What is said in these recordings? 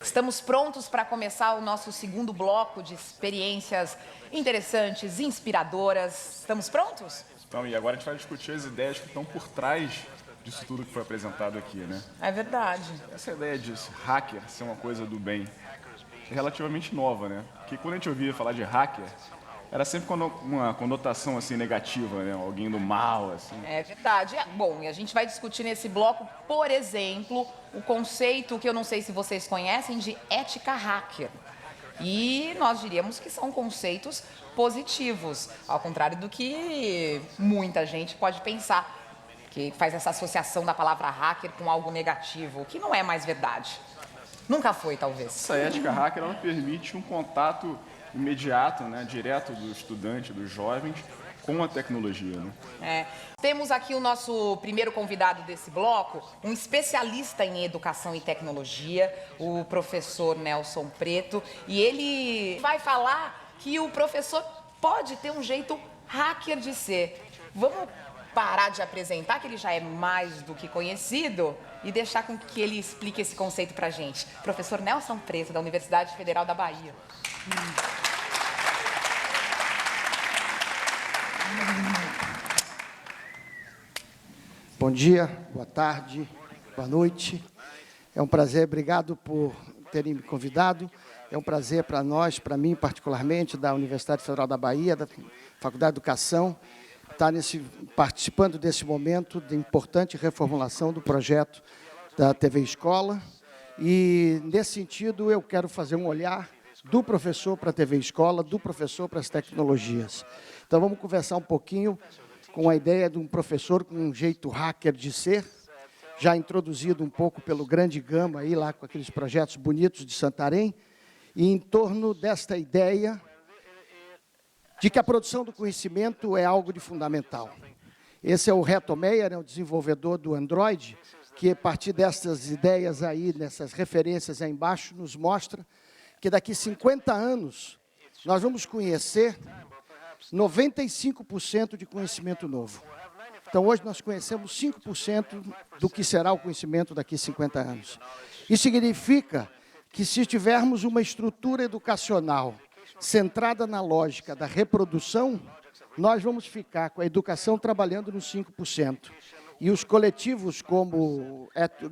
Estamos prontos para começar o nosso segundo bloco de experiências interessantes, inspiradoras. Estamos prontos? Então, e agora a gente vai discutir as ideias que estão por trás disso tudo que foi apresentado aqui, né? É verdade. Essa ideia de hacker ser uma coisa do bem é relativamente nova, né? Porque quando a gente ouvia falar de hacker, era sempre uma conotação assim negativa, né? Alguém do mal, assim. É verdade. Bom, e a gente vai discutir nesse bloco, por exemplo, o conceito que eu não sei se vocês conhecem de ética hacker. E nós diríamos que são conceitos positivos, ao contrário do que muita gente pode pensar, que faz essa associação da palavra hacker com algo negativo, o que não é mais verdade. Nunca foi, talvez. Essa ética hacker, ela permite um contato imediato, né? Direto do estudante, dos jovens, com a tecnologia, né? Temos aqui o nosso primeiro convidado desse bloco, um especialista em educação e tecnologia, o professor Nelson Preto, e ele vai falar que o professor pode ter um jeito hacker de ser. Vamos parar de apresentar, que ele já é mais do que conhecido, e deixar com que ele explique esse conceito pra gente. Professor Nelson Preto, da Universidade Federal da Bahia. Bom dia, boa tarde, boa noite. É um prazer, obrigado por terem me convidado. É um prazer para nós, para mim particularmente, da Universidade Federal da Bahia, da Faculdade de Educação, estar participando desse momento de importante reformulação do projeto da TV Escola. E, nesse sentido, eu quero fazer um olhar do professor para a TV Escola, do professor para as tecnologias. Então, vamos conversar um pouquinho com a ideia de um professor com um jeito hacker de ser, já introduzido um pouco pelo Grande Gama, aí lá com aqueles projetos bonitos de Santarém, e em torno desta ideia de que a produção do conhecimento é algo de fundamental. Esse é o Reto Meyer, o desenvolvedor do Android, que a partir dessas ideias aí, nessas referências aí embaixo, nos mostra que daqui 50 anos nós vamos conhecer 95% de conhecimento novo. Então, hoje nós conhecemos 5% do que será o conhecimento daqui a 50 anos. Isso significa que, se tivermos uma estrutura educacional centrada na lógica da reprodução, nós vamos ficar com a educação trabalhando nos 5%. E os coletivos como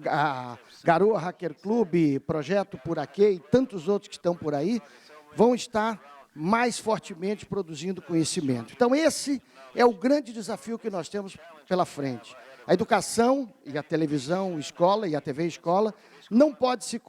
a Garoa Hacker Club, Projeto Puraquê e tantos outros que estão por aí, vão estar mais fortemente produzindo conhecimento. Então, esse é o grande desafio que nós temos pela frente. A educação, e a televisão escola, e a TV escola, não pode se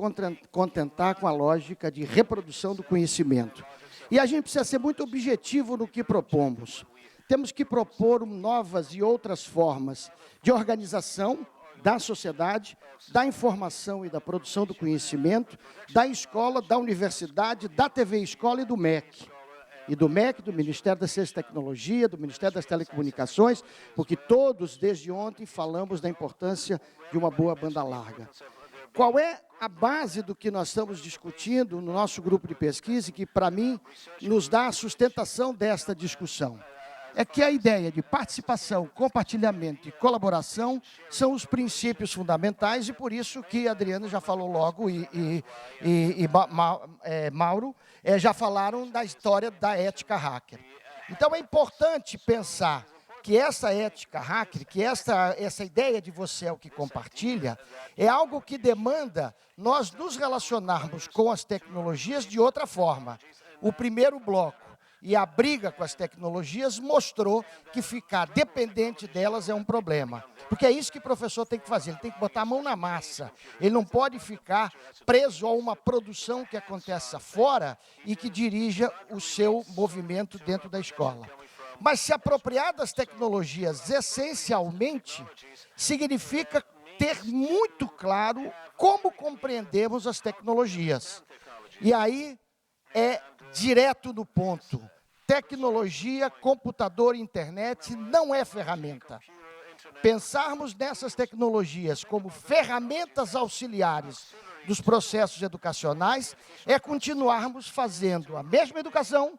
contentar com a lógica de reprodução do conhecimento. E a gente precisa ser muito objetivo no que propomos. Temos que propor novas e outras formas de organização da sociedade, da informação e da produção do conhecimento, da escola, da universidade, da TV Escola e do MEC. E do MEC, do Ministério da Ciência e Tecnologia, do Ministério das Telecomunicações, porque todos, desde ontem, falamos da importância de uma boa banda larga. Qual é a base do que nós estamos discutindo no nosso grupo de pesquisa e que, para mim, nos dá a sustentação desta discussão? É que a ideia de participação, compartilhamento e colaboração são os princípios fundamentais, e por isso que a Adriana já falou logo Mauro já falaram da história da ética hacker. Então, é importante pensar que essa ética hacker, que essa ideia de você é o que compartilha, é algo que demanda nós nos relacionarmos com as tecnologias de outra forma. O primeiro bloco, e a briga com as tecnologias mostrou que ficar dependente delas é um problema. Porque é isso que o professor tem que fazer, ele tem que botar a mão na massa. Ele não pode ficar preso a uma produção que aconteça fora e que dirija o seu movimento dentro da escola. Mas se apropriar das tecnologias essencialmente significa ter muito claro como compreendemos as tecnologias. E aí é direto no ponto. Tecnologia, computador e internet não é ferramenta. Pensarmos nessas tecnologias como ferramentas auxiliares dos processos educacionais é continuarmos fazendo a mesma educação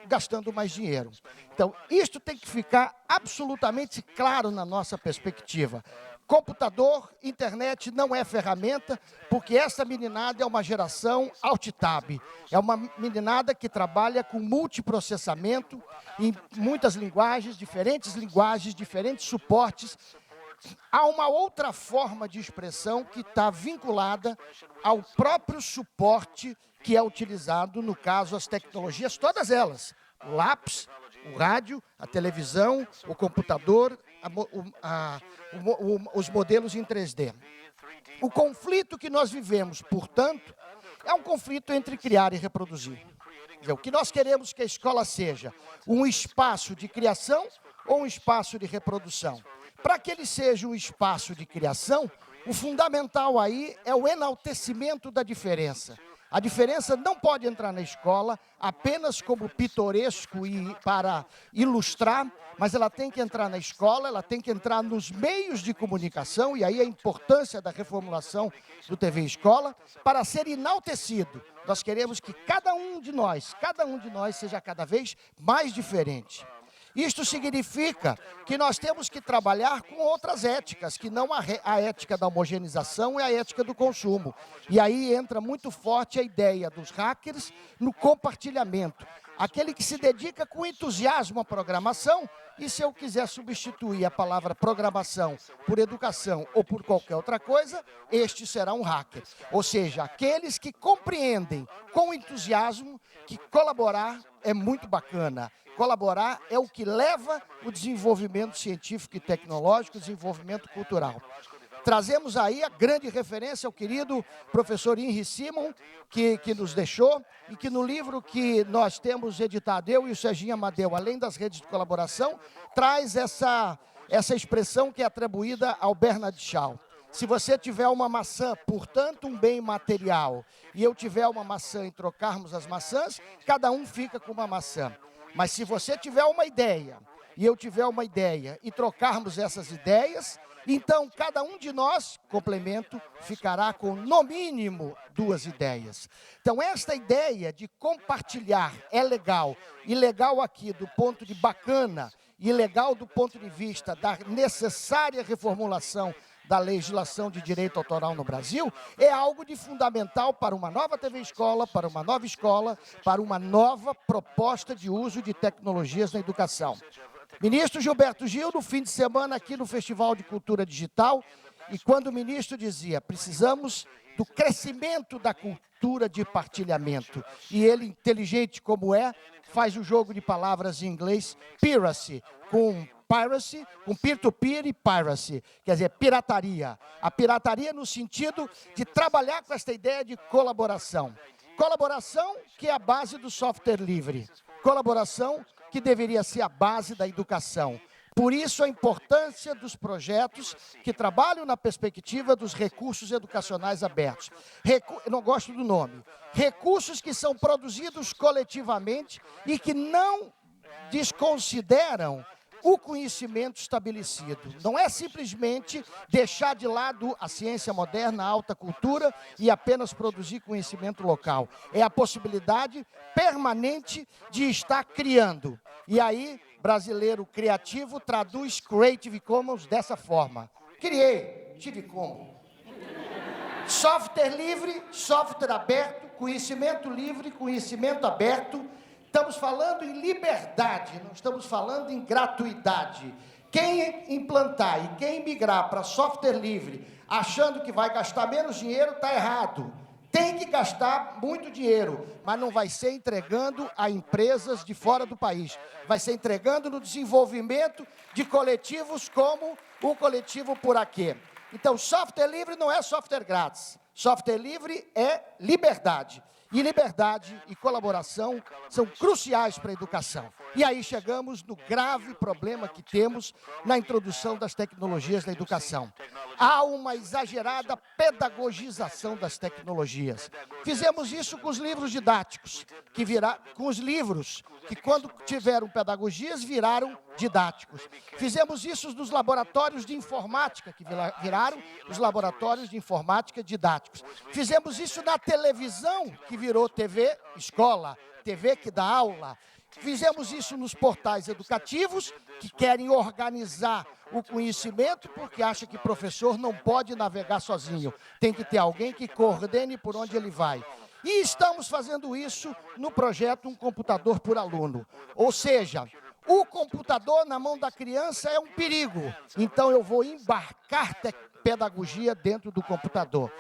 gastando mais dinheiro. Então, isto tem que ficar absolutamente claro na nossa perspectiva. Computador, internet não é ferramenta, porque essa meninada é uma geração alt-tab. É uma meninada que trabalha com multiprocessamento em muitas linguagens, diferentes suportes. Há uma outra forma de expressão que está vinculada ao próprio suporte que é utilizado, no caso, as tecnologias, todas elas. O lápis, o rádio, a televisão, o computador, os modelos em 3D. O conflito que nós vivemos, portanto, é um conflito entre criar e reproduzir. Quer dizer, o que nós queremos que a escola seja um espaço de criação ou um espaço de reprodução. Para que ele seja um espaço de criação, o fundamental aí é o enaltecimento da diferença. A diferença não pode entrar na escola apenas como pitoresco e para ilustrar, mas ela tem que entrar na escola, ela tem que entrar nos meios de comunicação, e aí a importância da reformulação do TV Escola, para ser enaltecido. Nós queremos que cada um de nós seja cada vez mais diferente. Isto significa que nós temos que trabalhar com outras éticas, que não a ética da homogeneização e a ética do consumo. E aí entra muito forte a ideia dos hackers no compartilhamento. Aquele que se dedica com entusiasmo à programação, e se eu quiser substituir a palavra programação por educação ou por qualquer outra coisa, este será um hacker. Ou seja, aqueles que compreendem com entusiasmo que colaborar é muito bacana. Colaborar é o que leva o desenvolvimento científico e tecnológico, o desenvolvimento cultural. Trazemos aí a grande referência ao querido professor Henry Simon, que nos deixou, e que no livro que nós temos editado, eu e o Serginho Amadeu, além das redes de colaboração, traz essa expressão que é atribuída ao Bernard Shaw. Se você tiver uma maçã, portanto, um bem material, e eu tiver uma maçã e trocarmos as maçãs, cada um fica com uma maçã. Mas se você tiver uma ideia, e eu tiver uma ideia, e trocarmos essas ideias, então cada um de nós, complemento, ficará com, no mínimo, 2 ideias. Então, esta ideia de compartilhar é legal, e legal aqui do ponto de bacana, e legal do ponto de vista da necessária reformulação da legislação de direito autoral no Brasil, é algo de fundamental para uma nova TV Escola, para uma nova escola, para uma nova proposta de uso de tecnologias na educação. Ministro Gilberto Gil, no fim de semana aqui no Festival de Cultura Digital, e quando o ministro dizia, precisamos do crescimento da cultura de partilhamento, e ele, inteligente como é, faz o jogo de palavras em inglês, piracy, com peer-to-peer e piracy, quer dizer, pirataria. A pirataria no sentido de trabalhar com esta ideia de colaboração. Colaboração que é a base do software livre. Colaboração que deveria ser a base da educação. Por isso, a importância dos projetos que trabalham na perspectiva dos recursos educacionais abertos. Eu não gosto do nome. Recursos que são produzidos coletivamente e que não desconsideram o conhecimento estabelecido. Não é simplesmente deixar de lado a ciência moderna, a alta cultura e apenas produzir conhecimento local. É a possibilidade permanente de estar criando. E aí, brasileiro criativo traduz Creative Commons dessa forma. Criei, tive como. Software livre, software aberto, conhecimento livre, conhecimento aberto. Estamos falando em liberdade, não estamos falando em gratuidade. Quem implantar e quem migrar para software livre, achando que vai gastar menos dinheiro, está errado. Tem que gastar muito dinheiro, mas não vai ser entregando a empresas de fora do país. Vai ser entregando no desenvolvimento de coletivos como o coletivo Por Aqui. Então, software livre não é software grátis. Software livre é liberdade. E liberdade e colaboração são cruciais para a educação. E aí chegamos no grave problema que temos na introdução das tecnologias na educação. Há uma exagerada pedagogização das tecnologias. Fizemos isso com os livros didáticos, com os livros que, quando tiveram pedagogias, viraram didáticos. Fizemos isso nos laboratórios de informática, que viraram os laboratórios de informática didáticos. Fizemos isso na televisão, que virou TV Escola, TV que dá aula. Fizemos isso nos portais educativos, que querem organizar o conhecimento, porque acha que professor não pode navegar sozinho. Tem que ter alguém que coordene por onde ele vai. E estamos fazendo isso no projeto Um Computador por Aluno. Ou seja, o computador na mão da criança é um perigo. Então, eu vou embarcar pedagogia dentro do computador.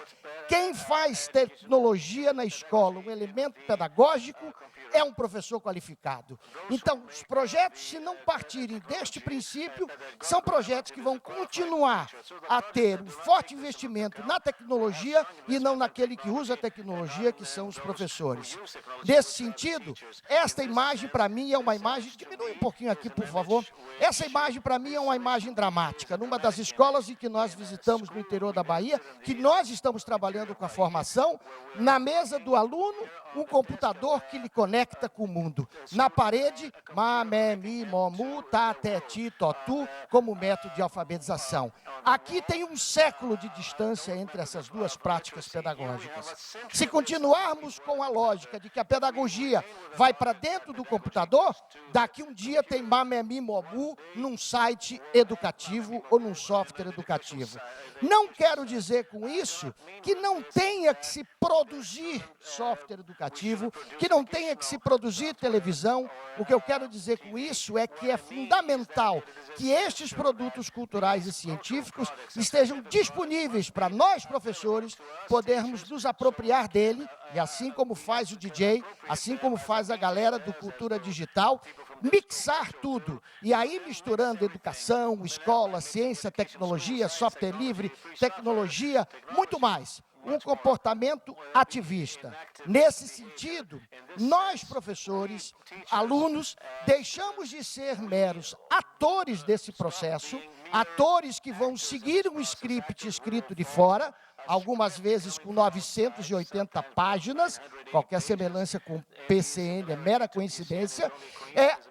Quem faz tecnologia na escola, um elemento pedagógico, é um professor qualificado. Então, os projetos, se não partirem deste princípio, são projetos que vão continuar a ter um forte investimento na tecnologia e não naquele que usa a tecnologia, que são os professores. Nesse sentido, esta imagem, para mim, é uma imagem... Diminui um pouquinho aqui, por favor. Essa imagem, para mim, é uma imagem dramática. Numa das escolas em que nós visitamos no interior da Bahia, que nós estamos trabalhando com a formação, na mesa do aluno, um computador que lhe conecta com o mundo. Na parede, ma, me, mi, mo, mu, ta, te, ti, to, tu, como método de alfabetização. Aqui tem um século de distância entre essas duas práticas pedagógicas. Se continuarmos com a lógica de que a pedagogia vai para dentro do computador, daqui um dia tem ma, me, mi, mo, mu num site educativo ou num software educativo. Não quero dizer com isso que não tenha que se produzir software educativo, que não tenha que se produzir televisão. O que eu quero dizer com isso é que é fundamental que estes produtos culturais e científicos estejam disponíveis para nós, professores, podermos nos apropriar dele, e assim como faz o DJ, assim como faz a galera do Cultura Digital, mixar tudo, e aí misturando educação, escola, ciência, tecnologia, software livre, tecnologia, muito mais. Um comportamento ativista. Nesse sentido, nós, professores, alunos, deixamos de ser meros atores desse processo, atores que vão seguir um script escrito de fora, algumas vezes com 980 páginas, qualquer semelhança com PCN é mera coincidência,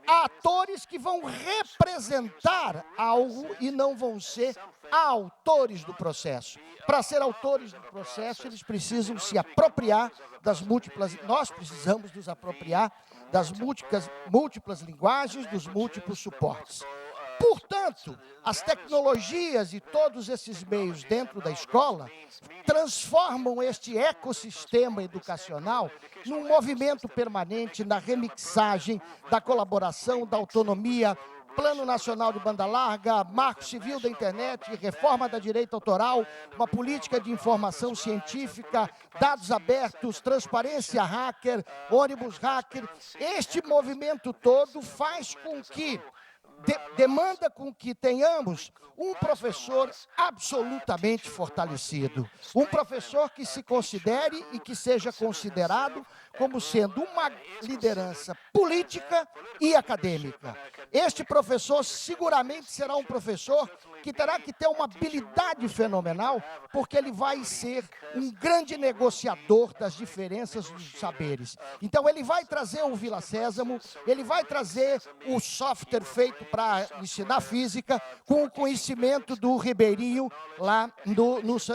atores que vão representar algo e não vão ser autores do processo. Para ser autores do processo, eles precisam se apropriar das múltiplas, nós precisamos nos apropriar das múltiplas linguagens, dos múltiplos suportes. Portanto, as tecnologias e todos esses meios dentro da escola transformam este ecossistema educacional num movimento permanente na remixagem, da colaboração, da autonomia, Plano Nacional de Banda Larga, Marco Civil da Internet, Reforma da Direito Autoral, uma política de informação científica, dados abertos, transparência hacker, ônibus hacker. Este movimento todo faz com que demanda com que tenhamos um professor absolutamente fortalecido. Um professor que se considere e que seja considerado como sendo uma liderança política e acadêmica. Este professor seguramente será um professor que terá que ter uma habilidade fenomenal, porque ele vai ser um grande negociador das diferenças dos saberes. Então, ele vai trazer o Vila Sésamo, ele vai trazer o software feito para ensinar física, com o conhecimento do Ribeirinho, lá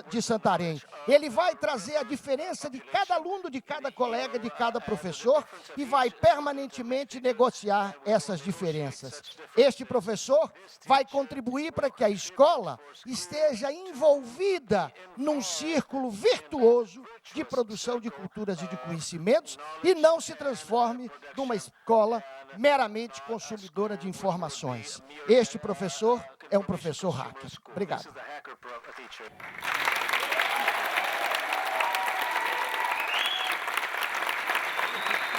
de Santarém. Ele vai trazer a diferença de cada aluno, de cada colega, de cada professor, e vai permanentemente negociar essas diferenças. Este professor vai contribuir para que a escola esteja envolvida num círculo virtuoso de produção de culturas e de conhecimentos e não se transforme numa escola meramente consumidora de informações. Este professor é um professor hacker. Obrigado.